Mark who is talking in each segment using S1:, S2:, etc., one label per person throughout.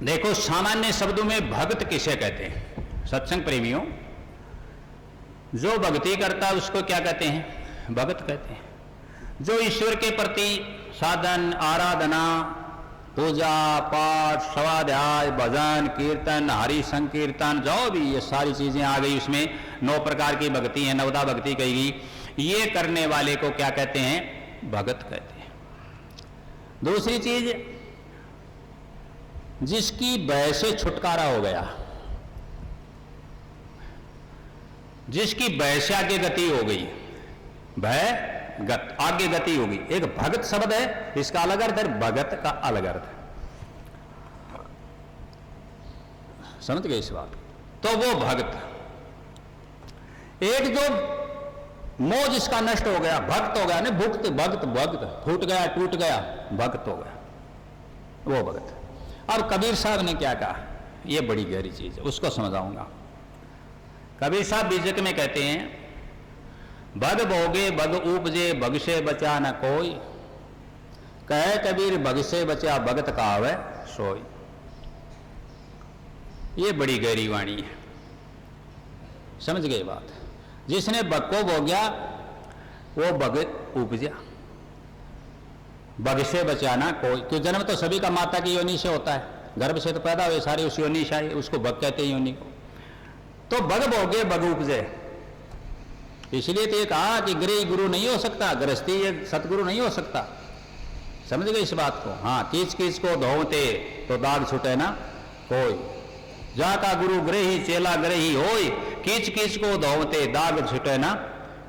S1: देखो, सामान्य शब्दों में भक्त किसे कहते हैं? सत्संग प्रेमियों, जो भक्ति करता है उसको क्या कहते हैं? भक्त कहते हैं। जो ईश्वर के प्रति साधन, आराधना, पूजा पाठ, स्वाध्याय, भजन, कीर्तन, हरि संकीर्तन, जो भी ये सारी चीजें आ गई, उसमें 9 प्रकार की भक्ति है, 9दा भक्ति कही गई। ये करने वाले को क्या कहते हैं? भगत कहते हैं। दूसरी चीज, जिसकी भय से छुटकारा हो गया, जिसकी भय से आगे गति हो गई, भय आगे गति होगी। एक भगत शब्द है, इसका अलग अर्थ है, भगत का अलग अर्थ है। समझ गए इस बात? तो वो भगत, एक जो मोह जिसका नष्ट हो गया, भक्त हो गया ना, भुक्त भक्त भक्त, फूट गया, टूट गया, भक्त हो गया, वो भगत। अब कबीर साहब ने क्या कहा, ये बड़ी गहरी चीज है, उसको समझाऊंगा। कबीर साहब बीजक में कहते हैं, भग भोगे भग उपजे, भग से बचा न कोई, कहे कबीर भग से बचा, भगत कहावे सोई। ये बड़ी गहरी वाणी है, समझ गए बात? जिसने भग को भोग्या वो भग उपजा, भग से बचा ना कोई। क्यों? जन्म तो सभी का माता की योनि से होता है, गर्भ से तो पैदा हुए सारे उस योनि से आए, उसको भग कहते हैं योनि को। तो भग भोगे भग उपजे, इसलिए तो ये कहा कि गृह गुरु नहीं हो सकता, गृहस्थी ये सतगुरु नहीं हो सकता। समझ गए इस बात को? हाँ, कीच कीच को धोते तो दाग छूटे ना कोई, जा का गुरु गृही चेला गृही होय, कीच कीच को धोते दाग छूटे ना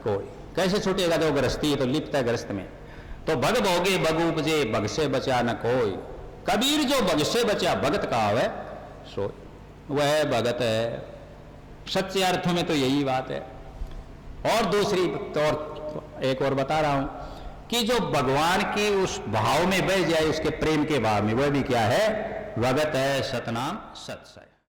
S1: कोई। कैसे छूटेगा? जो गृहस्थी है तो लिप्त है गृहस्थ में। तो भग भोगे भग उपजे, भग से बचा न कोई, कबीर जो भग से बचा, भगत कहावे सोई। वह भगत है, सच्चे अर्थों में तो यही बात है। और दूसरी तो एक और बता रहा हूं कि जो भगवान की उस भाव में बह जाए, उसके प्रेम के भाव में, वह भी क्या है? भगत है, सतनाम सत्स है।